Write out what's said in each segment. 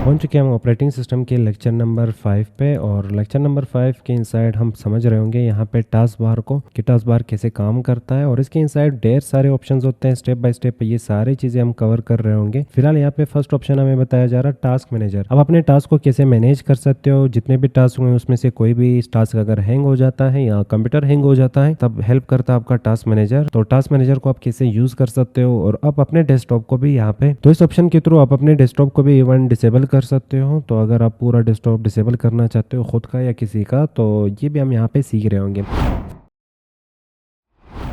पहुंच चुके हैं हम ऑपरेटिंग सिस्टम के लेक्चर नंबर 5 पे। और लेक्चर नंबर 5 के इनसाइड हम समझ रहे होंगे यहाँ पे टास्क बार को कि टास्क बार कैसे काम करता है और इसके इनसाइड ढेर सारे ऑप्शंस होते हैं। स्टेप बाय स्टेप ये सारी चीज़ें हम कवर कर रहे होंगे। फिलहाल यहाँ पे फर्स्ट ऑप्शन हमें बताया जा रहा है टास्क मैनेजर। अब अपने टास्क को कैसे मैनेज कर सकते हो, जितने भी टास्क हुए उसमें से कोई भी टास्क अगर हैंग हो जाता है या कंप्यूटर हैंग हो जाता है तब हेल्प करता है आपका टास्क मैनेजर। तो टास्क मैनेजर को आप कैसे यूज कर सकते हो और आप अपने डेस्कटॉप को भी यहाँ पे तो इस ऑप्शन के थ्रू आप अपने डेस्कटॉप को भी इवन डिसेबल कर सकते हो। तो अगर आप पूरा डेस्कटॉप डिसेबल करना चाहते हो खुद का या किसी का, तो ये भी हम यहाँ पे सीख रहे होंगे।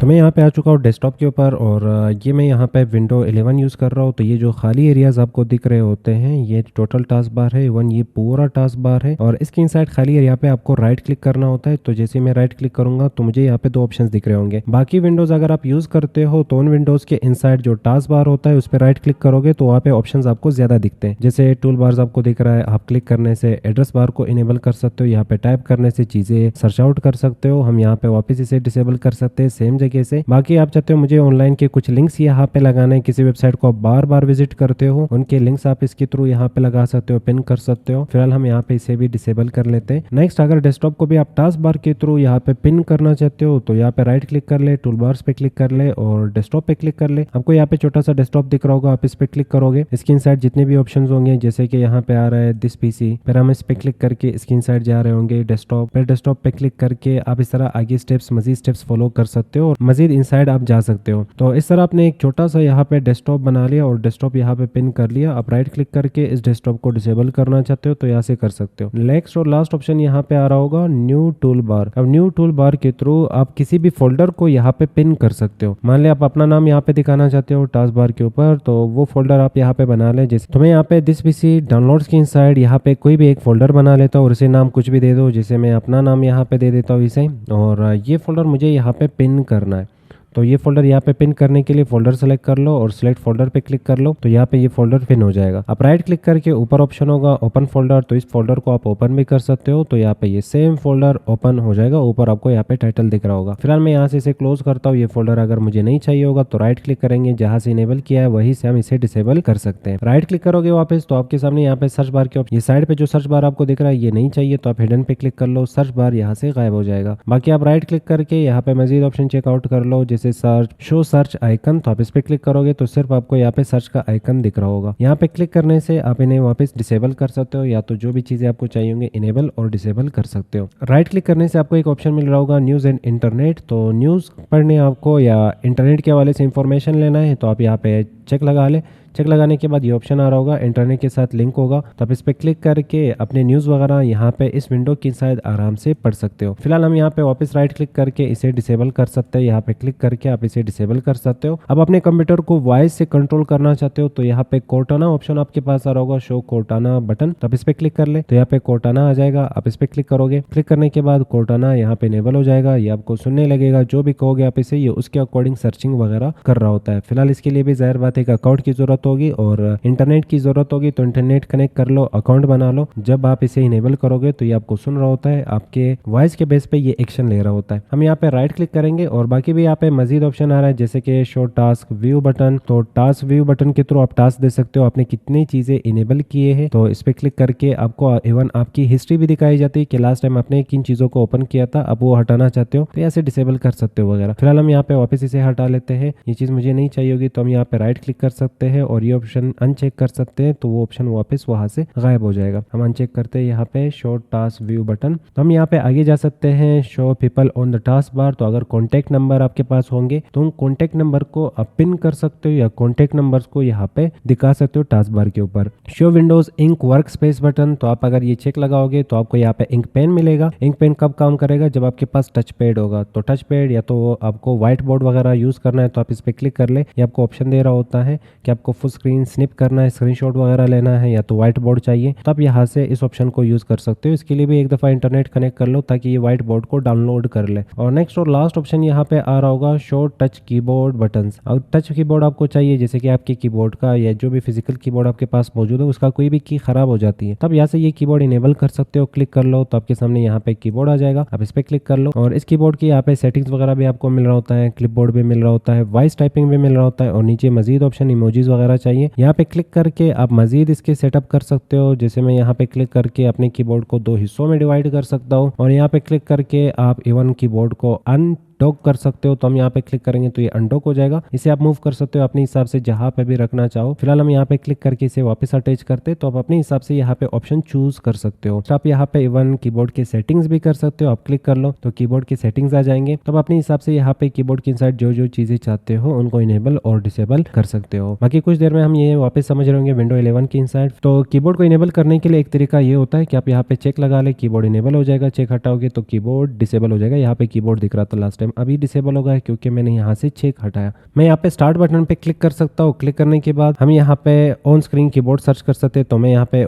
तो मैं यहाँ पे आ चुका हूँ डेस्कटॉप के ऊपर और ये मैं यहाँ पे विंडो 11 यूज़ कर रहा हूँ। तो ये जो खाली एरियाज आपको दिख रहे होते हैं ये टोटल टास्क बार है, इवन ये पूरा टास्क बार है। और इसके इनसाइड खाली एरिया पे आपको राइट क्लिक करना होता है। तो जैसे मैं राइट क्लिक करूंगा तो मुझे यहाँ पे दो ऑप्शन दिख रहे होंगे। बाकी विंडोज अगर आप यूज़ करते हो तो उन विंडोज के इनसाइड जो टास्क बार होता है उस पर राइट क्लिक करोगे तो वहाँ पे ऑप्शन आपको ज्यादा दिखते हैं। जैसे टूल बार्स आपको दिख रहा है, आप क्लिक करने से एड्रेस बार को इनेबल कर सकते हो, यहाँ पे टाइप करने से चीजें सर्च आउट कर सकते हो, हम यहाँ पे वापस इसे डिसेबल कर सकते हैं सेम जगह से। बाकी आप चाहते हो मुझे ऑनलाइन के कुछ लिंक्स यहाँ पे लगाने, किसी वेबसाइट को आप बार बार विजिट करते हो उनके लिंक्स आप इसके थ्रू यहाँ पे लगा सकते हो, पिन कर सकते हो। फिलहाल हम यहाँ पे इसे भी डिसेबल कर लेते हैं। नेक्स्ट अगर डेस्कटॉप को भी आप टास्क बार के थ्रू यहाँ पे पिन करना चाहते हो तो यहाँ पे राइट क्लिक कर ले, टूल बार्स पे क्लिक कर ले और डेस्कटॉप पे क्लिक कर ले। आपको यहाँ पे छोटा सा डेस्कटॉप दिख रहा होगा, आप इस पे क्लिक करोगे इसके इनसाइड जितने भी ऑप्शन होंगे जैसे कि यहाँ पे आ रहा है दिस पीसी, फिर हम इस पे क्लिक करके इसके इनसाइड जा रहे होंगे डेस्कटॉप, फिर डेस्कटॉप पे क्लिक करके आप इस तरह आगे मजीद स्टेप्स फॉलो कर सकते हो और मजीद इनसाइड आप जा सकते हो। तो इस तरह आपने एक छोटा सा यहाँ पे डेस्कटॉप बना लिया और डेस्कटॉप यहाँ पे पिन कर लिया। आप राइट क्लिक करके इस डेस्कटॉप को डिसेबल करना चाहते हो तो यहाँ से कर सकते हो। नेक्स्ट और लास्ट ऑप्शन यहाँ पे आ रहा होगा न्यू टूल बार। अब न्यू टूल बार के थ्रू आप किसी भी फोल्डर को यहाँ पे पिन कर सकते हो। मान लिया आप अपना नाम यहाँ पे दिखाना चाहते हो टास्क बार के ऊपर, तो वो फोल्डर आप यहाँ पे बना ले। जैसे तुम्हें यहाँ पे दिस पीसी डाउनलोड्स के इनसाइड यहाँ पे कोई भी एक फोल्डर बना लेता हूँ और इसे नाम कुछ भी दे दो, जैसे मैं अपना नाम यहाँ पे दे देता हूँ इसे, और ये फोल्डर मुझे यहाँ पे पिन करना है। तो ये फोल्डर यहाँ पे पिन करने के लिए फोल्डर सेलेक्ट कर लो और सिलेक्ट फोल्डर पे क्लिक कर लो तो यहाँ पे ये फोल्डर पिन हो जाएगा। आप राइट क्लिक करके ऊपर ऑप्शन होगा ओपन फोल्डर, तो इस फोल्डर को आप ओपन भी कर सकते हो। तो यहाँ पे ये सेम फोल्डर ओपन हो जाएगा, ऊपर आपको यहाँ पे टाइटल दिख रहा होगा। फिलहाल मैं यहाँ से इसे क्लोज करता हूँ। ये फोल्डर अगर मुझे नहीं चाहिए होगा तो राइट क्लिक करेंगे, जहाँ से इनेबल किया है वहीं से हम इसे डिसेबल कर सकते हैं। राइट क्लिक करोगे वापस तो आपके सामने यहाँ पे सर्च बार के ये साइड पे जो सर्च बार आपको दिख रहा है ये नहीं चाहिए तो आप हिडन पे क्लिक कर लो, सर्च बार यहाँ से गायब हो जाएगा। बाकी आप राइट क्लिक करके यहाँ पे मजीद ऑप्शन चेकआउट कर लो, जैसे सर्च आइकन, तो आप इस पे क्लिक करोगे तो सिर्फ आपको यहाँ पे सर्च का आइकन दिख रहा होगा। यहाँ पे क्लिक करने से आप इन्हें वापस डिसेबल कर सकते हो या तो जो भी चीजें आपको चाहिए होंगे इनेबल और डिसेबल कर सकते हो। राइट क्लिक करने से आपको एक ऑप्शन मिल रहा होगा न्यूज एंड इंटरनेट। तो न्यूज पढ़ने आपको या इंटरनेट के हवाले से इंफॉर्मेशन लेना है तो आप यहाँ पे चेक लगा ले। चेक लगाने के बाद ये ऑप्शन आ रहा होगा इंटरनेट के साथ लिंक होगा, तो आप इस पे क्लिक करके अपने न्यूज़ वगैरह यहाँ पे इस विंडो की शायद आराम से पढ़ सकते हो। फिलहाल हम यहाँ पे वापस राइट क्लिक करके इसे डिसेबल कर सकते हैं। यहाँ पे क्लिक करके आप इसे डिसेबल कर सकते हो। अब अपने कंप्यूटर को वॉइस से कंट्रोल करना चाहते हो तो यहाँ पे कोर्टाना ऑप्शन आपके पास आ रहा होगा, शो कोर्टाना बटन, तो आप इस पे क्लिक कर ले तो यहाँ पे कोर्टाना आ जाएगा। आप इस पे क्लिक करोगे, क्लिक करने के बाद कोर्टाना यहाँ पे इनेबल हो जाएगा। ये आपको सुनने लगेगा, जो भी कहोगे आप इसे ये उसके अकॉर्डिंग सर्चिंग वगैरह कर रहा होता है। फिलहाल इसके लिए भी जाहिर बात है एक अकाउंट की जरूरत होगी और इंटरनेट की जरूरत होगी, तो इंटरनेट कनेक्ट कर लो, अकाउंट बना लो। जब आप इसे इनेबल करोगे तो ये आपको सुन रहा होता है, आपके वॉइस के बेस पे ये एक्शन ले रहा होता है। हम यहाँ पे राइट क्लिक करेंगे और बाकी भी यहाँ पे मजीद ऑप्शन आ रहा है जैसे कि शो टास्क व्यू बटन। तो टास्क व्यू बटन के थ्रू आप टास्क दे सकते हो, आपने कितनी चीजें इनेबल किए हैं। तो इस पे क्लिक करके आपको इवन आपकी हिस्ट्री भी दिखाई जाती है कि लास्ट टाइम आपने किन चीजों को ओपन किया था, अब वो हटाना चाहते हो तो ऐसे डिसेबल कर सकते हो वगैरह। फिलहाल हम यहाँ पे वापस इसे हटा लेते हैं, ये चीज मुझे नहीं चाहिए होगी तो हम यहाँ पे राइट क्लिक कर सकते हैं और ये ऑप्शन अनचेक कर सकते हैं तो वो ऑप्शन वापस वहां से गायब हो जाएगा। हम अनचेक करते हैं यहाँ पे शो टास्क व्यू बटन। तो हम यहाँ पे आगे जा सकते हैं show people on the task bar. तो अगर कॉन्टेक्ट नंबर आपके पास होंगे तो उन कॉन्टेक्ट नंबर को आप पिन कर सकते हो या कॉन्टेक्ट नंबर्स को यहाँ पे दिखा सकते हो टास्क बार के ऊपर। Show Windows ink workspace button, तो आप अगर ये चेक लगाओगे तो आपको यहाँ पे इंक पेन मिलेगा। इंक पेन कब काम करेगा, जब आपके पास टच पैड होगा। तो टच पैड या तो आपको व्हाइट बोर्ड वगैरह यूज करना है तो आप इस पे क्लिक कर ले, ये आपको ऑप्शन दे रहा होता है कि आपको फुल स्क्रीन स्निप करना है, स्क्रीनशॉट वगैरह लेना है या तो व्हाइट बोर्ड चाहिए, तो आप यहाँ से इस ऑप्शन को यूज कर सकते हो। इसके लिए भी एक दफा इंटरनेट कनेक्ट कर लो ताकि ये व्हाइट बोर्ड को डाउनलोड कर ले। और नेक्स्ट और लास्ट ऑप्शन यहाँ पे आ रहा होगा शो टच कीबोर्ड बटन्स। और टच कीबोर्ड आपको चाहिए जैसे कि आपके कीबोर्ड का या जो भी फिजिकल कीबोर्ड आपके पास मौजूद है उसका कोई भी की खराब हो जाती है, तब यहाँ से ये कीबोर्ड इनेबल कर सकते हो। क्लिक कर लो तो आपके सामने यहाँ पे कीबोर्ड आ जाएगा, आप इस पे क्लिक कर लो और इस कीबोर्ड की यहाँ पे सेटिंग्स वगैरह भी आपको मिल रहा होता है, क्लिपबोर्ड भी मिल रहा होता है, वॉइस टाइपिंग भी मिल रहा होता है और नीचे मजीद मजीद ऑप्शन इमोजीज वगैरह चाहिए, यहाँ पे क्लिक करके आप मजीद इसके सेटअप कर सकते हो। जैसे मैं यहाँ पे क्लिक करके अपने कीबोर्ड को 2 हिस्सों में डिवाइड कर सकता हूँ और यहाँ पे क्लिक करके आप इवन कीबोर्ड को अनडॉक कर सकते हो। तो हम यहाँ पे क्लिक करेंगे तो ये अनडॉक हो जाएगा। इसे आप मूव कर सकते हो अपने हिसाब से जहाँ पे भी रखना चाहो। फिलहाल हम यहाँ पे क्लिक करके इसे वापस अटैच करते तो आप अपने हिसाब से यहाँ पे ऑप्शन चूज कर सकते हो। तो आप यहाँ पे इवन कीबोर्ड की सेटिंग्स भी कर सकते हो। आप क्लिक कर लो तो कीबोर्ड की सेटिंग्स आ जाएंगे। तो आप अपने हिसाब से यहाँ पे कीबोर्ड की इनसाइड जो जो चीजें चाहते हो उनको इनेबल और डिसेबल कर सकते हो। बाकी कुछ देर में हम ये वापस समझ रहे होंगे विंडो 11 की इनसाइड। तो कीबोर्ड को इनेबल करने के लिए एक तरीका ये होता है कि आप यहाँ पे चेक लगा ले, कीबोर्ड इनेबल हो जाएगा। चेक हटाओगे तो कीबोर्ड डिसेबल हो जाएगा। यहाँ पे कीबोर्ड दिख रहा था लास्ट टाइम, अभी डिसेबल होगा क्योंकि मैंने यहाँ से चेक हटाया। मैं यहाँ पे स्टार्ट बटन पे क्लिक कर सकता हूँ। क्लिक करने के बाद हम यहाँ पे ऑन स्क्रीन कीबोर्ड सर्च कर सकते हैं। तो मैं यहाँ पे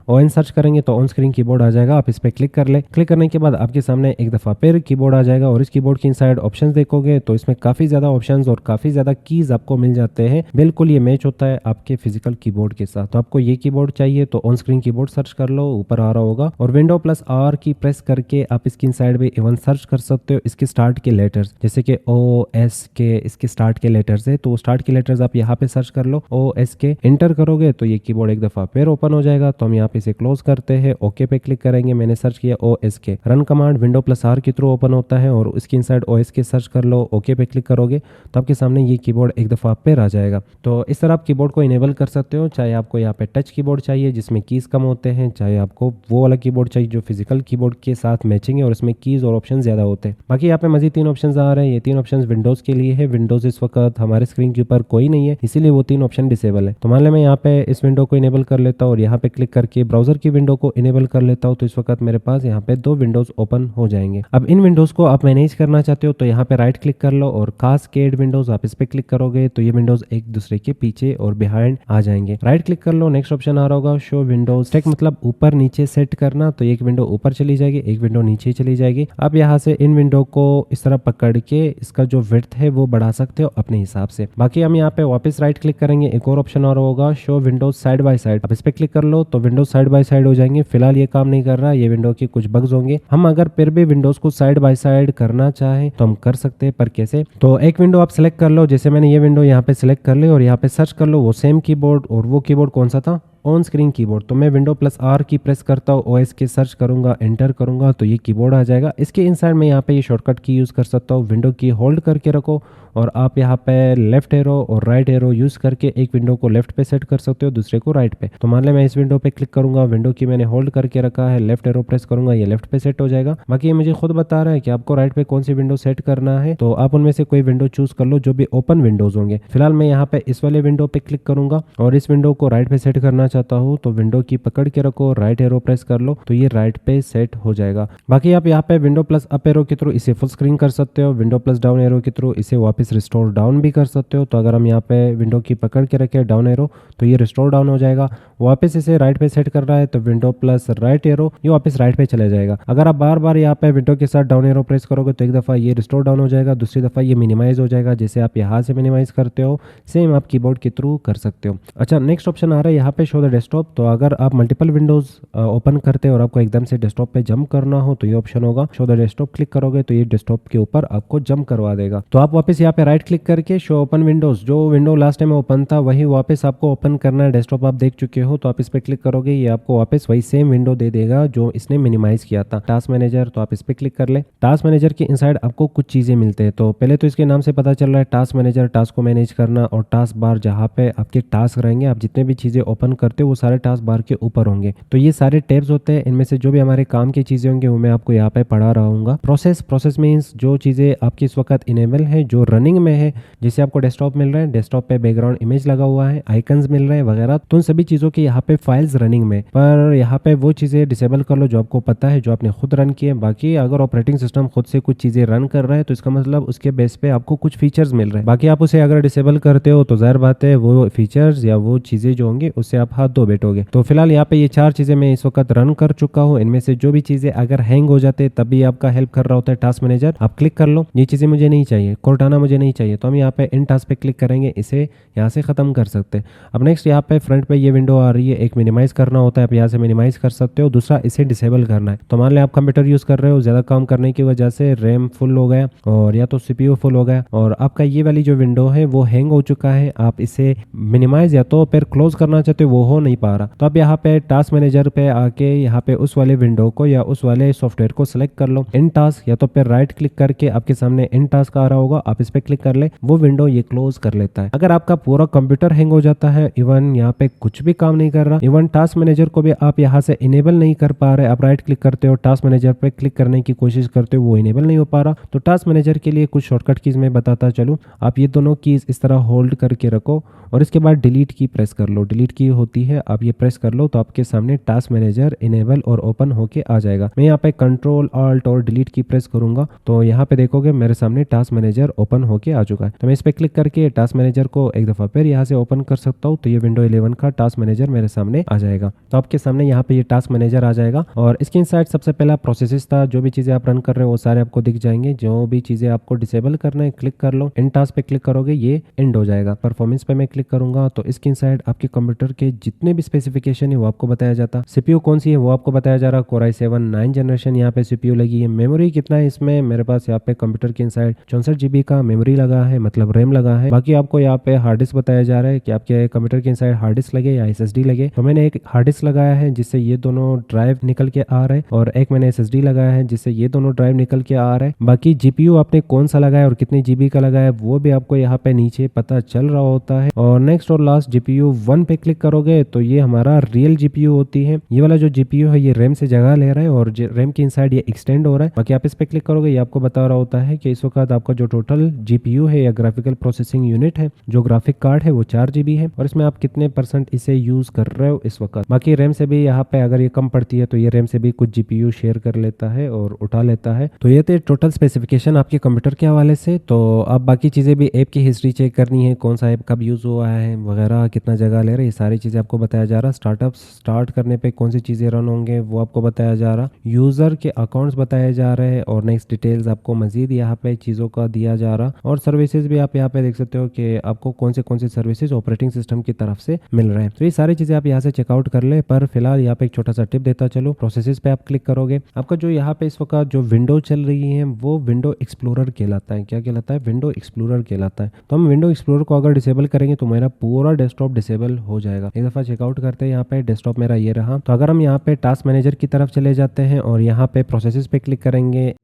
ON सर्च करेंगे तो ऑन स्क्रीन कीबोर्ड आ जाएगा। आप इस पे क्लिक कर ले। क्लिक करने के बाद आपके सामने एक दफा फिर कीबोर्ड आ जाएगा और इस कीबोर्ड की इनसाइड ऑप्शंस देखोगे तो इसमें काफी ज्यादा ऑप्शंस और काफी ज्यादा कीज आपको मिल जाते हैं। बिल्कुल ये मैच होता है आपके फिजिकल कीबोर्ड के साथ। तो आपको ये कीबोर्ड चाहिए तो ऑन स्क्रीन कीबोर्ड सर्च कर लो, ऊपर आ रहा होगा और Windows+R की प्रेस करके आप इसकी इनसाइड भी इवन सर्च कर सकते हो इसके स्टार्ट के लेटर्स, जैसे कि OS के इसके स्टार्ट के लेटर्स है तो स्टार्ट के लेटर्स आप यहाँ पे सर्च कर लो। OS के एंटर करोगे तो ये कीबोर्ड एक दफा फिर ओपन हो जाएगा। तो हम यहाँ पे इसे क्लोज करते हैं, ओके पे क्लिक करेंगे। मैंने सर्च किया OS के। रन कमांड Windows+R के थ्रू ओपन होता है और उसकी इनसाइड OS के सर्च कर लो, ओके पे क्लिक करोगे तो आपके सामने ये कीबोर्ड एक दफा फिर आ जाएगा। तो इस तरह आप कीबोर्ड को इनेबल कर सकते हो। चाहे आपको यहाँ पे टच कीबोर्ड चाहिए जिसमें कीज कम होते हैं, चाहे आपको वो वाला कीबोर्ड चाहिए जो फिजिकल कीबोर्ड के साथ मैचिंग है और इसमें कीज और ऑप्शन ज्यादा होते हैं। बाकी यहाँ पे मजीद 3 ऑप्शन आ रहे हैं। ये 3 ऑप्शन विंडोज के लिए है। विंडोज इस वक्त हमारे स्क्रीन के ऊपर कोई नहीं है, इसीलिए वो 3 ऑप्शन डिसेबल है। तो मान लें मैं यहाँ पे इस विंडो को इनेबल कर लेता हूँ और यहाँ पे क्लिक करके ब्राउजर की विंडो को इनेबल कर लेता हूँ तो इस वक्त मेरे पास यहाँ पे 2 विंडोज ओपन हो जाएंगे। अब इन विंडोज को आप मैनेज करना चाहते हो तो यहाँ पे राइट क्लिक कर लो और कास्केड विंडोज आप इस पे क्लिक करोगे तो ये विंडोज एक दूसरे के पीछे और बिहाइंड आ जाएंगे। राइट क्लिक कर लो, नेक्स्ट ऑप्शन आ रहा होगा शो विंडोज सेट, मतलब ऊपर नीचे सेट करना। तो एक विंडो ऊपर चली जाएगी, एक विंडो नीचे चली जाएगी। आप यहाँ से इन विंडो को इस तरह पकड़ के इसका जो विड्थ है वो बढ़ा सकते हो अपने हिसाब से। बाकी हम यहाँ पे वापस राइट क्लिक करेंगे, एक और ऑप्शन आ रहा होगा show Windows side by side. आप इस पे क्लिक कर लो तो विंडोज साइड बाय साइड हो जाएंगे। फिलहाल ये काम नहीं कर रहा, ये विंडो के कुछ बग्स होंगे। हम अगर फिर भी विंडोज को साइड बाय साइड करना चाहें तो हम कर सकते हैं, पर कैसे? तो एक विंडो आप सिलेक्ट कर लो, जैसे मैंने ये विंडो यहाँ पे सिलेक्ट कर ली और यहाँ पे सर्च कर लो वो सेम कीबोर्ड, और वो कीबोर्ड कौन सा था? On screen keyboard. तो मैं Windows+R की प्रेस करता हूँ, OS के सर्च करूंगा, एंटर करूंगा तो ये कीबोर्ड आ जाएगा। इसके इनसाइड में यहाँ पे ये शॉर्टकट की यूज़ कर सकता हूँ। विंडो की होल्ड करके रखो और आप यहाँ पे लेफ्ट एरो और राइट एरो यूज़ करके एक विंडो को लेफ्ट पे सेट कर सकते हो, दूसरे को राइट पे। तो मान ले मैं इस विंडो पे क्लिक करूंगा, विंडो की मैंने होल्ड करके रखा है, लेफ्ट एरो प्रेस करूंगा, ये लेफ्ट पे सेट हो जाएगा। बाकी ये मुझे खुद बता रहा है कि आपको राइट पे कौन सी विंडो सेट करना है, तो आप उनमें से कोई विंडो चूज कर लो जो भी ओपन विंडोज होंगे। फिलहाल मैं यहाँ पे इस वाले विंडो पे क्लिक करूंगा और इस विंडो को राइट पे सेट करना चाहता हूँ। तो विंडो की पकड़ के रखो, राइट एरो प्रेस कर लो तो ये राइट पे सेट हो जाएगा। बाकी आप यहाँ पे विंडो प्लस अप एरो के थ्रू इसे फुल स्क्रीन कर सकते हो, विंडो प्लस डाउन एरो के थ्रू इसे वापस रिस्टोर डाउन भी कर सकते हो। तो अगर हम यहाँ पे विंडो की पकड़ के रखें डाउन एरो तो ये रिस्टोर डाउन हो जाएगा। वापस इसे राइट पे सेट कर रहा है तो विंडो प्लस राइट एरो ये वापस राइट पे चले जाएगा। अगर आप बार बार यहाँ पे विंडो के साथ डाउन एरो प्रेस करोगे तो एक दफा ये रिस्टोर डाउन हो जाएगा, दूसरी दफा ये मिनिमाइज हो जाएगा। जैसे आप यहाँ से मिनिमाइज करते हो सेम आप कीबोर्ड के थ्रू कर सकते हो। अच्छा, नेक्स्ट ऑप्शन आ रहा है यहाँ पे शो द डेस्कटॉप। तो अगर आप मल्टीपल विंडोज ओपन करते हो और आपको एकदम से डेस्कटॉप पे जंप करना हो तो ये ऑप्शन होगा शो द डेस्कटॉप। क्लिक करोगे तो ये डेस्कटॉप के ऊपर आपको जंप करवा देगा। तो आप वापस यहाँ पे राइट क्लिक करके शो ओपन विंडोज, जो विंडो लास्ट टाइम ओपन था वही वापस आपको ओपन करना है। डेस्कटॉप आप देख चुके हो तो आप इस पे क्लिक करोगे, ये आपको वापस वही सेम विंडो दे देगा जो इसने मिनिमाइज किया था। टास्क मैनेजर, तो आप इस पे क्लिक कर ले। टास्क मैनेजर के इनसाइड आपको कुछ चीजें मिलते हैं। तो पहले तो इसके नाम से पता चल रहा है टास्क मैनेजर, टास्क को मैनेज करना, और टास्क बार जहाँ पे आपके टास्क रहेंगे, आप जितने भी चीजें ओपन करते हो वो सारे टास्क बार के ऊपर होंगे। तो ये सारे टैब्स होते हैं, इनमें से जो भी हमारे काम की चीजें होंगी वो मैं आपको यहाँ पे पढ़ा रहा हूँ। प्रोसेस मीन्स जो चीजें आपकी इस वक्त इनेबल है, जो रनिंग में है, जैसे आपको डेस्कटॉप मिल रहा है, डेस्कटॉप पे बैकग्राउंड इमेज लगा हुआ है, आइकन्स मिल रहे हैं वगैरह, तो उन सभी चीजों की यहाँ पे फाइल्स रनिंग में। पर यहाँ पे वो चीजें डिसेबल कर लो जो आपको पता है, जो आपने खुद रन किए। बाकी अगर ऑपरेटिंग सिस्टम खुद से कुछ चीजें रन कर रहा है तो इसका मतलब उसके बेस पे आपको कुछ फीचर्स मिल रहे हैं। बाकी आप उसे अगर डिसेबल करते हो तो जाहिर बात है वो फीचर्स या वो चीजें जो होंगी उससे आप हाँ 2 बैठोगे। तो फिलहाल यहाँ पे ये 4 चीज़ें मैं इस वक्त रन कर चुका हूँ। इनमें से जो भी चीज़ें अगर हैंग हो जाते तब भी आपका हेल्प कर रहा होता है टास्क मैनेजर, आप क्लिक कर लो। ये चीज़ें मुझे नहीं चाहिए, कोर्टाना मुझे नहीं चाहिए, तो हम यहाँ पे इन टास्क पे क्लिक करेंगे, इसे यहाँ से ख़त्म कर सकते हैं। अब नेक्स्ट यहाँ पे फ्रंट पे ये विंडो आ रही है, एक मिनिमाइज़ करना होता है, आप यहाँ से मिनिमाइज़ कर सकते हो। दूसरा इसे डिसेबल करना है। तो मान लें आप कंप्यूटर यूज़ कर रहे हो, ज़्यादा काम करने की वजह से रैम फुल हो गया और या तो सीपीयू फुल हो गया और आपका ये वाली जो विंडो है वो हैंग हो चुका है, आप इसे मिनिमाइज़ या तो फिर क्लोज करना चाहते हो, वो हो नहीं पा रहा। तो अब यहाँ पे टास्क मैनेजर पे आके यहाँ पे उस वाले विंडो को या उस वाले सॉफ्टवेयर को सिलेक्ट कर लो, इन टास्क, या तो फिर राइट क्लिक करके आपके सामने इन टास्क आ रहा होगा, आप इस पे क्लिक कर ले, वो विंडो ये क्लोज कर लेता है। अगर आपका पूरा कंप्यूटर हैंग हो जाता है, इवन यहाँ पे कुछ भी काम नहीं कर रहा, इवन टास्क मैनेजर को भी आप यहाँ से इनेबल नहीं कर पा रहे, आप राइट क्लिक करते हो, टास्क मैनेजर पे क्लिक करने की कोशिश करते हो, वो इनेबल नहीं हो पा रहा, तो टास्क मैनेजर के लिए कुछ शॉर्टकट कीज मैं बताता चलूँ। आप ये दोनों कीज इस तरह होल्ड करके रखो और इसके बाद डिलीट की प्रेस कर लो। डिलीट की होती है, आप ये प्रेस कर लो तो आपके सामने टास्क मैनेजर इनेबल और ओपन होके आ जाएगा। मैं यहाँ पे कंट्रोल ऑल्ट और डिलीट की प्रेस करूंगा तो यहाँ पे देखोगे मेरे सामने टास्क मैनेजर ओपन होके आ चुका है। तो मैं इस पे क्लिक करके टास्क मैनेजर को एक दफा फिर यहाँ से ओपन कर सकता हूँ, तो ये विंडो 11 का टास्क मैनेजर मेरे सामने आ जाएगा। तो आपके सामने यहाँ पे ये टास्क मैनेजर आ जाएगा और इसके इनसाइड सबसे पहला प्रोसेसेस था, जो भी चीजें आप रन कर रहे हो वो सारे आपको दिख जाएंगे। जो भी चीजें आपको डिसेबल करना है क्लिक कर लो, इन टास्क पे क्लिक करोगे ये एंड हो जाएगा। परफॉर्मेंस पे मैं क्लिक करूंगा तो इसके इनसाइड आपके कंप्यूटर के जितने भी स्पेसिफिकेशन है वो आपको बताया जाता, सीपीयू कौन सी है वो आपको बताया जा रहा, Core i7 9 जनरेशन यहाँ पे सीपीयू लगी है। मेमोरी कितना है इसमें, मेरे पास यहाँ पे कंप्यूटर के इनसाइड 64 GB का मेमोरी लगा है, मतलब रैम लगा है। बाकी आपको यहाँ पे हार्ड डिस्क बताया जा रहा है कि आपके कंप्यूटर के इनसाइड हार्ड डिस्क लगे या SSD लगे। तो मैंने एक हार्ड डिस्क लगाया है जिससे ये दोनों ड्राइव निकल के आ रहे हैं और एक मैंने SSD लगाया है जिससे ये दोनों ड्राइव निकल के आ रहे हैं। बाकी जीपीयू आपने कौन सा लगाया और कितने जीबी का लगाया वो भी आपको यहाँ पे नीचे पता चल रहा होता है। और नेक्स्ट और लास्ट जीपीयू 1 पे क्लिक करोगे तो ये हमारा रियल जीपीयू होती है। ये वाला जो जीपीयू है ये रैम से जगह ले रहा है और रैम के इनसाइड ये एक्सटेंड हो रहा है। बाकी आप इस पे क्लिक करोगे ये आपको बता रहा होता है कि इस वक्त आपका जो टोटल जीपीयू है या ग्राफिकल प्रोसेसिंग यूनिट है, जो ग्राफिक कार्ड है वो 4 GB है और इसमें आप कितने % इसे यूज कर रहे हो इस वक्त। बाकी रैम से भी यहाँ पे अगर ये कम पड़ती है तो ये रैम से भी कुछ जीपीयू शेयर कर लेता है और उठा लेता है। तो ये थे टोटल स्पेसिफिकेशन आपके कंप्यूटर के हवाले से। तो अब बाकी चीज़ें भी, ऐप की हिस्ट्री चेक करनी है, कौन सा ऐप कब यूज़ हुआ है वगैरह, कितना जगह ले रहा है, ये सारी चीज़ें आपको बताया जा रहा। स्टार्टअप स्टार्ट करने पे कौन सी चीज़ें रन होंगे वो आपको बताया जा रहा, यूज़र के अकाउंट्स बताए जा रहे हैं और नेक्स्ट डिटेल्स आपको मजीद यहाँ पे चीज़ों का दिया जा रहा। और सर्विसेज भी आप यहाँ पे देख सकते हो कि आपको कौन से सर्विसेज ऑपरेटिंग सिस्टम की तरफ से मिल रहे हैं। तो ये सारी चीज़ें आप यहाँ से चेकआउट कर ले। पर फिलहाल यहाँ पे एक छोटा सा टिप देता चलो, प्रोसेसेस पे आप क्लिक करोगे, आपका जो यहाँ पे इस वक्त जो विंडो चल रही है वो विंडो एक्सप्लोरर कहलाता है। क्या कहलाता है? विंडो एक्सप्लोरर कहलाता है। तो हम विंडो एक्सप्लोरर को अगर डिसेबल करेंगे तो मेरा पूरा डेस्कटॉप डिसेबल हो जाएगा। एक दफ़ा चेकआउट करते हैं, यहाँ पे डेस्कटॉप मेरा ये रहा। तो अगर हम यहाँ पे टास्क मैनेजर की तरफ चले जाते हैं और यहाँ पे प्रोसेसेस पे क्लिक करेंगे,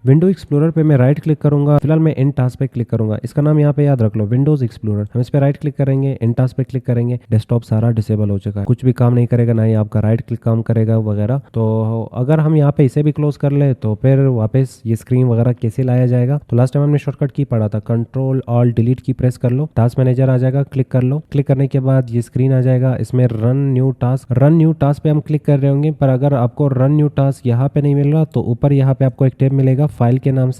विंडो एक्सप्लोरर पे मैं राइट क्लिक करूंगा। फिलहाल मैं इन टास्क पे क्लिक करूंगा, इसका नाम यहाँ पे याद रख लो, विंडोज एक्सप्लोरर। हम इस पे राइट क्लिक करेंगे, इन टास्क पे क्लिक करेंगे, डेस्कटॉप सारा डिसेबल हो चुका है, कुछ भी काम नहीं करेगा, ना ही आपका राइट क्लिक काम करेगा वगैरह। तो अगर हम यहाँ पे इसे भी क्लोज कर ले तो फिर वापस ये स्क्रीन वगैरह कैसे लाया जाएगा? तो लास्ट टाइम हमने शॉर्टकट की पढ़ा था, कंट्रोल ऑल्ट डिलीट की प्रेस कर लो, टास्क मैनेजर आ जाएगा, क्लिक कर लो। क्लिक करने के बाद ये स्क्रीन आ जाएगा, इसमें रन न्यू टास्क पे हम क्लिक कर रहे होंगे। पर अगर आपको रन न्यू टास्क यहाँ पे नहीं मिल रहा तो ऊपर यहाँ पे आपको एक टैब मिलेगा फाइल के नाम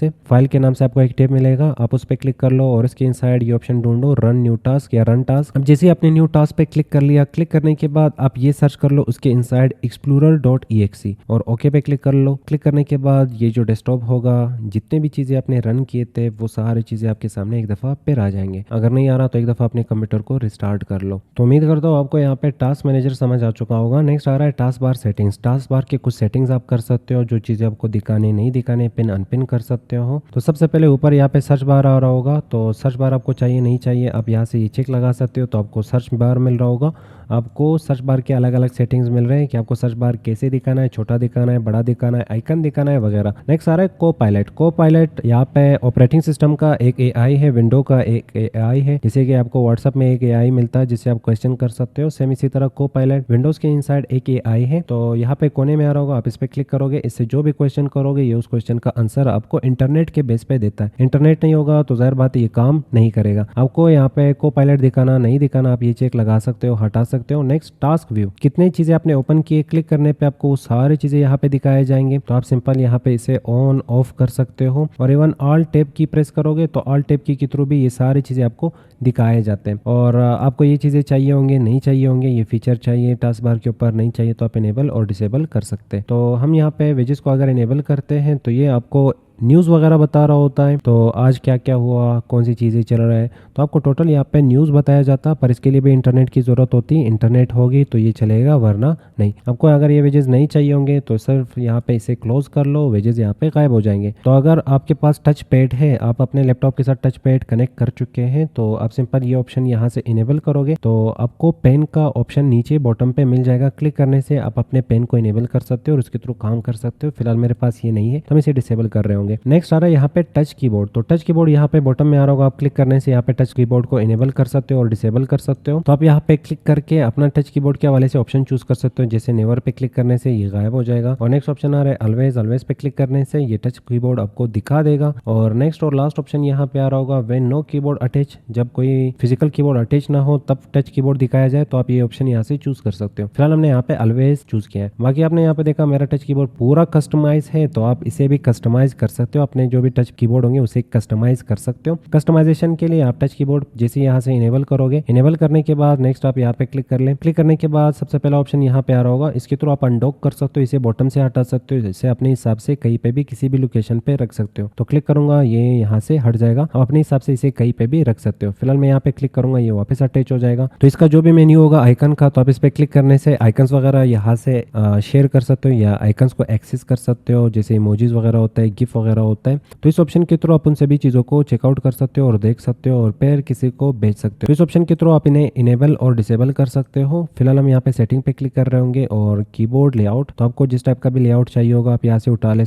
से, आपको एक टैब मिलेगा, आप उस पर क्लिक कर लो और इसके इनसाइड ये ऑप्शन ढूंढो, रन न्यू टास्क या रन टास्क। अब जैसे आपने न्यू टास्क पे क्लिक कर लिया, क्लिक करने के बाद आप ये सर्च कर लो उसके इनसाइड explorer.exe और ओके पे क्लिक कर लो। क्लिक करने के बाद ये जो डेस्कटॉप होगा, जितने भी चीजें आपने रन किए थे वो सारी चीजें आपके सामने एक दफा फिर आ जाएंगे। अगर नहीं आ रहा तो एक दफा अपने कंप्यूटर को रिस्टार्ट कर लो। तो उम्मीद करता हूँ आपको यहाँ पे टास्क मैनेजर समझ आ चुका होगा। नेक्स्ट आ रहा है task bar settings. Task bar के कुछ सेटिंग्स आप कर सकते हो, जो चीजें आपको दिखाने नहीं दिखाने, पिन अनपिन कर सकते हो। तो सबसे पहले ऊपर यहाँ पे सर्च बार आ रहा होगा, तो सर्च बार आपको चाहिए नहीं चाहिए आप यहाँ से ये चेक लगा सकते हो। तो आपको सर्च बार मिल रहा होगा, आपको सर्च बार के अलग अलग सेटिंग्स मिल रहे हैं कि आपको सर्च बार कैसे दिखाना है, छोटा दिखाना है, बड़ा दिखाना है, आइकन दिखाना है वगैरह। नेक्स्ट आ रहा है को पायलट। यहाँ पे ऑपरेटिंग सिस्टम का एक एआई है, विंडो का एक एआई है, जैसे कि आपको व्हाट्सएप में एक एआई मिलता है जिससे आप क्वेश्चन कर सकते हो, सेम इसी तरह को पायलट विंडोज के इनसाइड एक एआई है। तो यहाँ पे कोने में आ रहा होगा, आप इस पे क्लिक करोगे, इससे जो भी क्वेश्चन करोगे ये उस क्वेश्चन का आंसर आपको इंटरनेट के बेस पे देता है। इंटरनेट नहीं होगा तो जाहिर बात है ये काम नहीं करेगा। आपको यहाँ पे को पायलट दिखाना नहीं दिखाना आप ये चेक लगा सकते हो, हटा सकते हो। नेक्स्ट टास्क व्यू, कितने चीज़ें आपने ओपन किए, क्लिक करने पे आपको वो सारी चीज़ें यहाँ पे दिखाए जाएंगे। तो आप सिंपल यहाँ पे इसे ऑन ऑफ कर सकते हो और इवन ऑल टैब की प्रेस करोगे तो ऑल टैब की थ्रू भी ये सारी चीज़ें आपको दिखाए जाते हैं। और आपको ये चीज़ें चाहिए होंगे, नहीं चाहिए होंगे, ये फीचर चाहिए टास्क बार के ऊपर, नहीं चाहिए तो आप इनेबल और डिसेबल कर सकते हैं। तो हम यहाँ पे वेजेस को अगर इनेबल करते हैं तो ये आपको न्यूज़ वगैरह बता रहा होता है, तो आज क्या क्या हुआ, कौन सी चीज़ें चल रहा है, तो आपको टोटल यहाँ पे न्यूज़ बताया जाता। पर इसके लिए भी इंटरनेट की ज़रूरत होती है, इंटरनेट होगी तो ये चलेगा, वरना नहीं। आपको अगर ये वेजेस नहीं चाहिए होंगे तो सिर्फ यहाँ पे इसे क्लोज कर लो, वेजेस यहाँ पे गायब हो जाएंगे। तो अगर आपके पास टच पैड है, आप अपने लैपटॉप के साथ टच पैड कनेक्ट कर चुके हैं, तो आप सिंपल ये ऑप्शन यहाँ से इनेबल करोगे तो आपको पेन का ऑप्शन नीचे बॉटम पे मिल जाएगा। क्लिक करने से आप अपने पेन को इनेबल कर सकते हो और उसके थ्रू काम कर सकते हो। फिलहाल मेरे पास ये नहीं है तो हम इसे डिसेबल कर रहे होंगे। नेक्स्ट आ रहा है यहाँ पे टच कीबोर्ड। तो टच कीबोर्ड यहाँ पे बॉटम में आ रहा होगा, आप क्लिक करने से यहाँ पे टच कीबोर्ड को इनेबल कर सकते हो और डिसेबल कर सकते हो। तो आप यहाँ पे क्लिक करके अपना टच कीबोर्ड के हवाले से ऑप्शन चूज कर सकते हो, जैसे नेवर पे क्लिक करने से ये गायब हो जाएगा। और नेक्स्ट ऑप्शन आ रहा है ऑलवेज, ऑलवेज पे क्लिक करने से ये टच कीबोर्ड आपको दिखा देगा। और नेक्स्ट और लास्ट ऑप्शन यहाँ पे आ रहा होगा व्हेन नो कीबोर्ड अटैच, जब कोई फिजिकल कीबोर्ड अटैच ना हो तब टच कीबोर्ड दिखाया जाए, तो आप ये ऑप्शन यहाँ से चूज कर सकते हो। फिलहाल हमने यहाँ पे ऑलवेज चूज किया है। बाकी आपने यहाँ पे देखा मेरा टच कीबोर्ड पूरा कस्टमाइज है, तो आप इसे भी कस्टमाइज कर सकते हो, अपने जो भी टच कीबोर्ड होंगे उसे कस्टमाइज कर सकते हो। कस्टमाइजेशन के लिए आप टच कीबोर्ड जैसे यहाँ से इनेबल करोगे, इनेबल करने के बाद नेक्स्ट आप यहाँ पे क्लिक कर लें। क्लिक करने के बाद सबसे पहला ऑप्शन यहाँ पे आ रहा होगा, इसके थ्रू आप अनडॉक कर सकते हो, इसे बॉटम से हटा सकते हो, इसे अपने हिसाब से कहीं पे भी किसी भी लोकेशन पे रख सकते हो। तो क्लिक करूंगा, ये यहाँ से हट जाएगा, आप अपने हिसाब से इसे कहीं पे भी रख सकते हो। फिलहाल मैं यहाँ पे क्लिक करूंगा, ये वापस अटैच हो जाएगा। तो इसका जो भी मेन्यू होगा आइकन का, तो आप इस पे क्लिक करने से आइकन्स वगैरह यहाँ से शेयर कर सकते हो या आइकन्स को एक्सेस कर सकते हो, जैसे इमोजीज वगैरह होता है, गिफ वगैरह होता है। तो इस ऑप्शन के थ्रू आप उन सभी चीज़ों को चेकआउट कर सकते हो और देख सकते हो और फिर किसी को भेज सकते हो। इस ऑप्शन के थ्रू आप इन्हें इनेबल और डिसेबल कर सकते हो। फिलहाल हम यहाँ पे सेटिंग पे क्लिक कर रहे होंगे और कीबोर्ड लेआउट, तो आपको जिस टाइप का भी लेआउट चाहिए होगा आप यहाँ से उठा ले,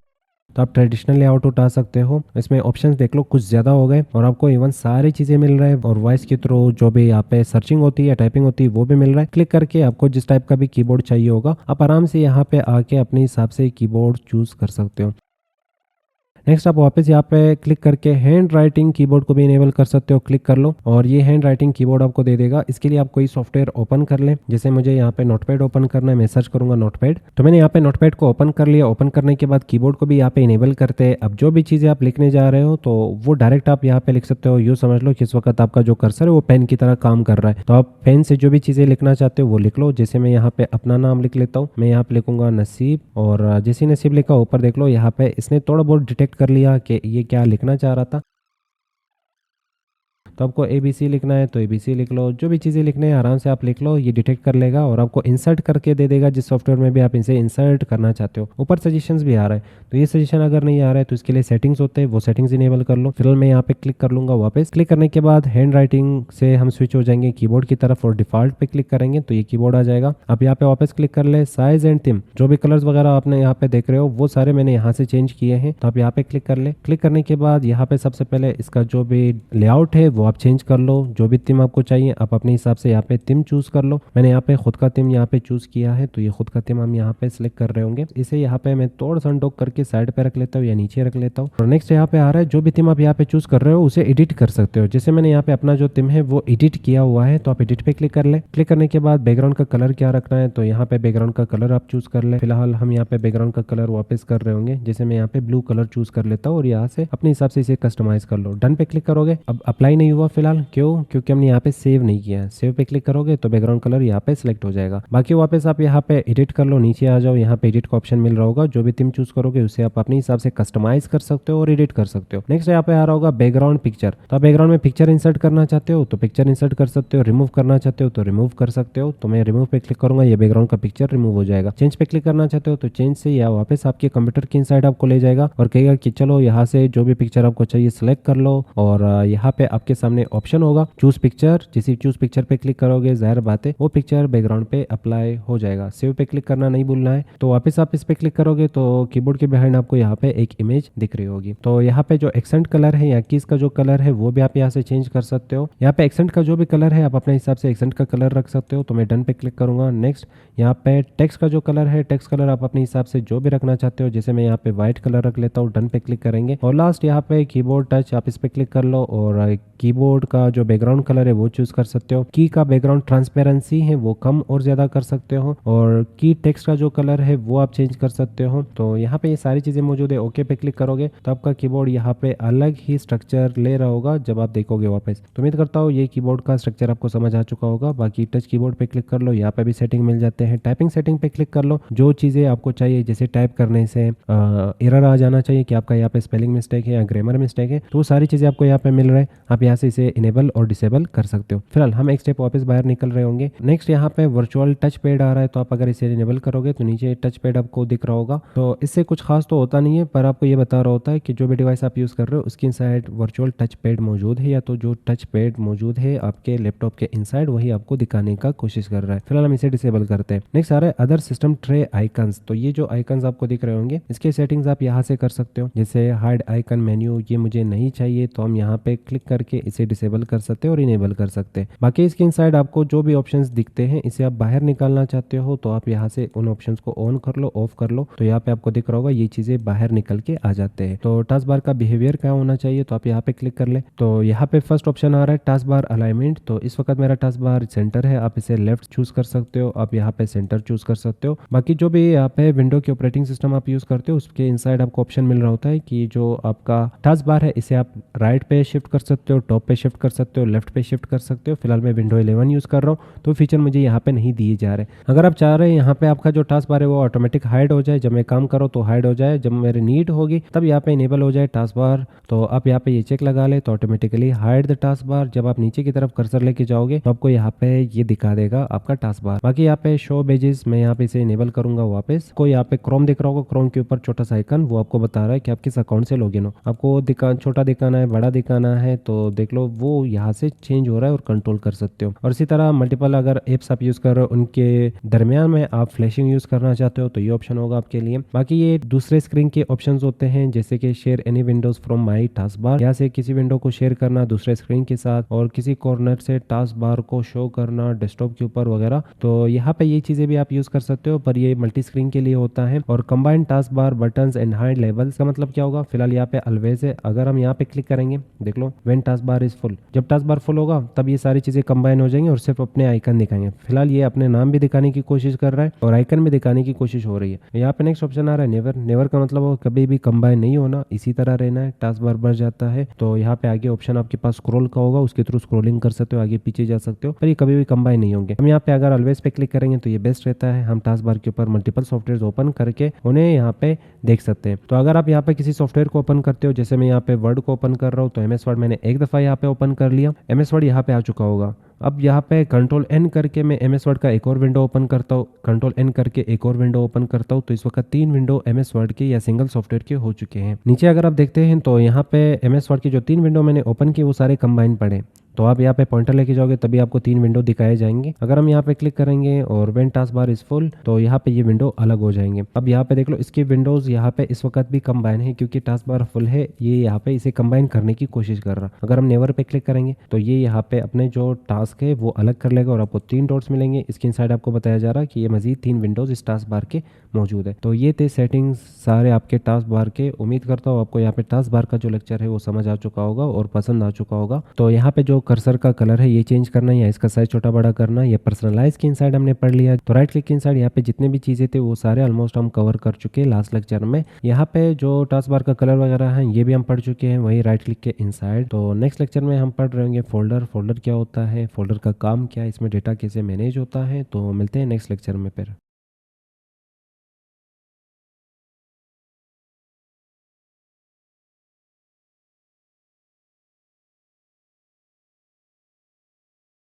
तो आप ट्रेडिशनल लेआउट उठा सकते हो। इसमें ऑप्शंस देख लो कुछ ज़्यादा हो गए और आपको इवन सारी चीज़ें मिल रहा है और वॉइस के थ्रू जो भी यहाँ पे सर्चिंग होती है या टाइपिंग होती है वो भी मिल रहा है। क्लिक करके आपको जिस टाइप का भी कीबोर्ड चाहिए होगा आप आराम से यहाँ पे आके अपने हिसाब से कीबोर्ड चूज कर सकते हो। नेक्स्ट आप वापस यहाँ पे क्लिक करके हैंड राइटिंग कीबोर्ड को भी इनेबल कर सकते हो, क्लिक कर लो और ये हैंड राइटिंग कीबोर्ड आपको दे देगा। इसके लिए आप कोई सॉफ्टवेयर ओपन कर लें, जैसे मुझे यहाँ पे नोटपैड ओपन करना है, मैं सर्च करूंगा नोटपैड। तो मैंने यहाँ पे नोटपैड को ओपन कर लिया। ओपन करने के बाद कीबोर्ड को भी यहाँ पे इनेबल करते हैं। अब जो भी चीज़ें आप लिखने जा रहे हो तो वो डायरेक्ट आप यहाँ पे लिख सकते हो। यूँ समझ लो कि इस वक्त आपका जो कर्सर है वो पेन की तरह काम कर रहा है, तो आप पेन से जो भी चीज़ें लिखना चाहते हो वो लिख लो। जैसे मैं यहाँ पे अपना नाम लिख लेता हूँ, मैं यहाँ पे लिखूंगा नसीब, और जैसे नसीब लिखा ऊपर देख लो यहाँ पे इसने थोड़ा बहुत डिटेक्ट कर लिया कि ये क्या लिखना चाह रहा था। तो आपको ABC लिखना है तो ABC लिख लो, जो भी चीज़ें लिखने हैं आराम से आप लिख लो, ये डिटेक्ट कर लेगा और आपको इंसर्ट करके दे देगा जिस सॉफ्टवेयर में भी आप इसे इंसर्ट करना चाहते हो। ऊपर सजेशंस भी आ रहा है, तो ये सजेशन अगर नहीं आ रहा है तो इसके लिए सेटिंग्स होते हैं, वो सेटिंग्स इनेबल कर लो। फिलहाल मैं यहाँ पे क्लिक कर लूंगा वापस। क्लिक करने के बाद हैंड राइटिंग से हम स्विच हो जाएंगे कीबोर्ड की तरफ और डिफॉल्ट पे क्लिक करेंगे तो ये कीबोर्ड आ जाएगा। आप यहाँ पे वापस क्लिक कर ले, साइज एंड थीम, जो भी कलर्स वगैरह आपने यहाँ पे देख रहे हो वो सारे मैंने यहाँ से चेंज किए हैं, तो आप यहाँ पे क्लिक कर ले। क्लिक करने के बाद यहाँ पे सबसे पहले इसका जो भी लेआउट है वो आप चेंज कर लो, जो भी थीम आपको चाहिए आप अपने हिसाब से यहाँ पे थीम चूज कर लो। मैंने यहाँ पे खुद का थीम यहाँ पे चूज किया है, तो ये खुद का थीम हम यहाँ पे सिलेक्ट कर रहे होंगे। इसे यहाँ पे मैं थोड़ा सा अनडॉक करके साइड पे रख लेता हूँ या नीचे रख लेता हूँ। और नेक्स्ट यहाँ पे आ रहा है जो भी थीम आप यहाँ पे चूज कर रहे हो उसे एडिट कर सकते हो। जैसे मैंने यहाँ पे अपना जो थीम है वो एडिट किया हुआ है, तो आप एडिट पे क्लिक कर ले। क्लिक करने के बाद बैकग्राउंड का कलर क्या रखना है, तो यहाँ पे बैकग्राउंड का कलर आप चूज कर ले। फिलहाल हम यहाँ पे बैकग्राउंड का कलर वापस कर रहे होंगे, जैसे मैं यहाँ पे ब्लू कलर चूज कर लेता हूँ और यहाँ से अपने हिसाब से इसे कस्टमाइज कर लो। डन पे क्लिक करोगे, अब अप्लाई नहीं हुआ फिलहाल, क्यों? क्योंकि हमने यहाँ पे सेव नहीं किया है। सेव पे क्लिक करोगे तो बैकग्राउंड कलर यहाँ पे सिलेक्ट हो जाएगा। बाकी वापस आप यहाँ पे एडिट कर लो, नीचे आ जाओ, यहाँ पे एडिट का ऑप्शन मिल रहा होगा, जो भी थीम चूज करोगे उसे आप अपने हिसाब से कस्टमाइज कर सकते हो और एडिट कर सकते हो। नेक्स्ट यहाँ पे आ रहा होगा बैकग्राउंड पिक्चर, तो आप बैकग्राउंड में पिक्चर इंसर्ट करना चाहते हो तो पिक्चर इंसर्ट कर सकते हो, रिमूव करना चाहते हो तो रिमूव कर सकते हो। तो मैं रिमूव पे क्लिक करूंगा, ये बैकग्राउंड का पिक्चर रिमूव हो जाएगा। चेंज पे क्लिक करना चाहते हो तो चेंज से या वापस आपके कंप्यूटर की इनसाइड आपको ले जाएगा और कहेगा कि चलो यहाँ से जो भी पिक्चर आपको चाहिए सिलेक्ट कर लो, और यहाँ पे आपके सामने ऑप्शन होगा चूज पिक्चर। जैसे चूज पिक्चर पे क्लिक करोगे जाहिर बात है वो पिक्चर बैकग्राउंड पे अप्लाई हो जाएगा। सेव पे क्लिक करना नहीं भूलना है। तो वापस आप इस पे क्लिक करोगे तो कीबोर्ड के बिहाइंड आपको यहाँ पे एक इमेज दिख रही होगी। तो यहाँ पे जो एक्सेंट कलर है या कीज का जो कलर है वो भी आप यहाँ से चेंज कर सकते हो। यहाँ पे एक्सेंट का जो भी कलर है आप अपने हिसाब से एक्सेंट का कलर रख सकते हो। तो मैं डन पे क्लिक करूंगा। नेक्स्ट यहाँ पे टेक्स्ट का जो कलर है, टेक्स्ट कलर आप अपने हिसाब से जो भी रखना चाहते हो, जैसे मैं यहाँ पे व्हाइट कलर रख लेता हूँ। डन पे क्लिक करेंगे और लास्ट यहाँ पे कीबोर्ड टच, आप इस पे क्लिक कर लो और कीबोर्ड का जो बैकग्राउंड कलर है वो चूज कर सकते हो। की का बैकग्राउंड ट्रांसपेरेंसी है वो कम और ज्यादा कर सकते हो, और की टेक्स्ट का जो कलर है वो आप चेंज कर सकते हो। तो यहाँ पे ये सारी चीजें मौजूद है। ओके पे क्लिक करोगे तो आपका कीबोर्ड यहाँ पे अलग ही स्ट्रक्चर ले रहा होगा जब आप देखोगे वापस। तो उम्मीद करता हूँ ये कीबोर्ड का स्ट्रक्चर आपको समझ आ चुका होगा। बाकी टच कीबोर्ड पे क्लिक कर लो, यहाँ पे भी सेटिंग मिल जाते हैं। टाइपिंग सेटिंग पे क्लिक कर लो, जो चीजें आपको चाहिए जैसे टाइप करने से एरर आ जाना चाहिए कि आपका यहाँ पे स्पेलिंग मिस्टेक है या ग्रामर मिस्टेक है, तो वो सारी चीजें आपको यहाँ पे मिल रहा है। आप यहाँ से इसे इनेबल और डिसेबल कर सकते हो। फिलहाल हम एक स्टेप वापस बाहर निकल रहे होंगे। नेक्स्ट यहाँ पे वर्चुअल टच पैड आ रहा है, तो आप अगर इसे इनेबल करोगे तो नीचे टच पैड आपको दिख रहा होगा। तो इससे कुछ खास तो होता नहीं है, पर आपको ये बता रहा होता है कि जो भी डिवाइस आप यूज कर रहे हो उसकी इनसाइड वर्चुअल टच पैड मौजूद है, या तो जो टच पैड मौजूद है आपके लैपटॉप के इनसाइड वही आपको दिखाने का कोशिश कर रहा है। फिलहाल हम इसे डिसेबल करते हैं। नेक्स्ट आ रहा है अदर सिस्टम ट्रे आइकन्स। तो ये जो आइकन्स आपको दिख रहे होंगे इसके सेटिंग्स आप यहाँ से कर सकते हो। जैसे हाइड आइकन मेन्यू, ये मुझे नहीं चाहिए तो हम यहाँ पे क्लिक करके इसे डिसेबल कर सकते हैं और इनेबल कर सकते हैं। बाकी इसके इनसाइड आपको जो भी ऑप्शंस दिखते हैं इसे आप बाहर निकालना चाहते हो तो आप यहाँ से उन ऑप्शंस को ऑन कर लो, ऑफ कर लो, तो यहाँ पे आपको दिख रहा होगा ये चीजें बाहर निकल के आ जाते हैं। तो टास्क बार का बिहेवियर क्या होना चाहिए तो आप यहाँ पे क्लिक कर ले। तो यहाँ पे फर्स्ट ऑप्शन आ रहा है टास्क बार अलाइनमेंट। तो इस वक्त मेरा टास्क बार सेंटर है, आप इसे लेफ्ट चूज कर सकते हो, आप यहाँ पे सेंटर चूज कर सकते हो। बाकी जो भी यहाँ पे विंडो के ऑपरेटिंग सिस्टम आप यूज करते हो उसके इनसाइड आपको ऑप्शन मिल रहा होता है कि जो आपका टास्क बार है इसे आप राइट पे शिफ्ट कर सकते हो, टॉप पे शिफ्ट कर सकते हो, लेफ्ट पे शिफ्ट कर सकते हो। फिलहाल मैं विंडो 11 यूज कर रहा हूँ तो फीचर मुझे यहाँ पे नहीं दिए जा रहे। अगर आप चाह रहे हैं यहाँ पे आपका जो टास्क बार है वो ऑटोमेटिक हाइड हो जाए, जब मैं काम करो तो हाइड हो जाए, जब मेरी नीड होगी तब यहाँ पे इनेबल हो जाए टास्क बार, तो आप यहाँ पे ये चेक लगा ले तो automatically hide the task bar. जब आप नीचे की तरफ कर्सर लेके जाओगे तो आपको यहाँ पे ये दिखा देगा आपका टास्क बार। बाकी यहाँ पे शो पेजेस मैं यहाँ पे इसे इनेबल करूंगा वापस। को यहाँ पे क्रोम दिख रहा होगा, क्रोम के ऊपर छोटा सा आइकन वो आपको बता रहा है कि आप किस अकाउंट से लॉगिन हो। आपको छोटा दिखाना है, बड़ा दिखाना है तो देख लो वो यहाँ से चेंज हो रहा है और कंट्रोल कर सकते हो। और इसी तरह मल्टीपल अगर एप्स आप यूज कर रहे हो उनके दरमियान में आप फ्लैशिंग यूज करना चाहते हो तो ये ऑप्शन होगा आपके लिए। बाकी ये दूसरे स्क्रीन के ऑप्शंस होते हैं जैसे कि share any Windows from my task bar, यहाँ से किसी विंडो को शेयर करना दूसरे स्क्रीन के साथ, और किसी कॉर्नर से टास्क बार को शो करना डेस्कटॉप के ऊपर वगैरह। तो यहाँ पे ये चीजें भी आप यूज कर सकते हो, पर ये मल्टी स्क्रीन के लिए होता है। और combined task bar buttons and hide levels का मतलब क्या होगा, फिलहाल यहाँ पे ऑलवेज है। अगर हम यहाँ पे क्लिक करेंगे देख लो when task bar is full, जब टास्क बार फुल होगा तब ये सारी चीजें कंबाइन हो जाएंगी और सिर्फ अपने आइकन दिखाएंगे। फिलहाल ये अपने नाम भी दिखाने की कोशिश कर रहा है और आइकन भी दिखाने की कोशिश हो रही है। यहाँ पे नेक्स्ट ऑप्शन आ रहा है नेवर। नेवर का मतलब कभी भी कंबाइन नहीं होना, इसी तरह रहना है। टास्क बार बढ़ जाता है तो यहाँ पे आगे ऑप्शन आपके पास स्क्रॉल का होगा, उसके थ्रू स्क्रॉलिंग कर सकते हो, आगे पीछे जा सकते हो, पर ये कभी भी कंबाइन नहीं होंगे। हम यहाँ पे अगर ऑलवेज पे क्लिक करेंगे तो ये बेस्ट रहता है। हम टास्क बार के ऊपर मल्टीपल सॉफ्टवेयर ओपन करके उन्हें यहाँ पे देख सकते हैं। तो अगर आप यहाँ पे किसी सॉफ्टवेयर को ओपन करते हो, जैसे मैं यहाँ पे वर्ड को ओपन कर रहा हूँ तो एमएस वर्ड मैंने एक दफा यहाँ पे ओपन कर लिया, एमएस वर्ड यहाँ पे आ चुका होगा। अब यहाँ पे कंट्रोल एन करके मैं एमएस वर्ड का एक और विंडो ओपन करता हूँ, कंट्रोल एन करके एक और विंडो ओपन करता हूँ, तो इस वक्त 3 विंडो एमएस वर्ड के या सिंगल सॉफ्टवेयर के हो चुके हैं। नीचे अगर आप देखते हैं तो यहाँ पे एमएस वर्ड की जो 3 विंडो मैंने ओपन की वो सारे कंबाइन पड़े। तो आप यहाँ पे पॉइंटर लेके जाओगे तभी आपको 3 विंडो दिखाए जाएंगे। अगर हम यहाँ पे क्लिक करेंगे और when task bar is full तो यहाँ पे ये विंडो अलग हो जाएंगे। अब यहाँ पे देख लो इसके विंडोज यहाँ पे इस वक्त भी कंबाइन है क्योंकि टास्क बार फुल है, ये यहाँ पे इसे कंबाइन करने की कोशिश कर रहा। अगर हम नेवर पे क्लिक करेंगे तो ये यहाँ पे अपने जो टास्क है वो अलग कर लेगा और आपको 3 डॉट्स मिलेंगे। इसके इनसाइड आपको बताया जा रहा है कि ये मजीद 3 विंडोज इस टास्क बार के मौजूद है। तो ये थे सेटिंग्स सारे आपके टास्क बार के। उम्मीद करता हूँ आपको यहाँ पे टास्क बार का जो लेक्चर है वो समझ आ चुका होगा और पसंद आ चुका होगा। तो यहाँ पे जो कर्सर का कलर है ये चेंज करना या इसका साइज छोटा बड़ा करना, ये पर्सनलाइज के इनसाइड हमने पढ़ लिया। तो राइट क्लिक के इनसाइड यहाँ पे जितने भी चीजें थे वो सारे ऑलमोस्ट हम कवर कर चुके हैं लास्ट लेक्चर में। यहाँ पे जो टास्क बार का कलर वगैरह है ये भी हम पढ़ चुके हैं वही राइट क्लिक के इनसाइड। तो नेक्स्ट लेक्चर में हम पढ़ रहे होंगे फोल्डर। फोल्डर क्या होता है, फोल्डर का काम क्या है, इसमें डेटा कैसे मैनेज होता है। तो मिलते हैं नेक्स्ट लेक्चर में फिर।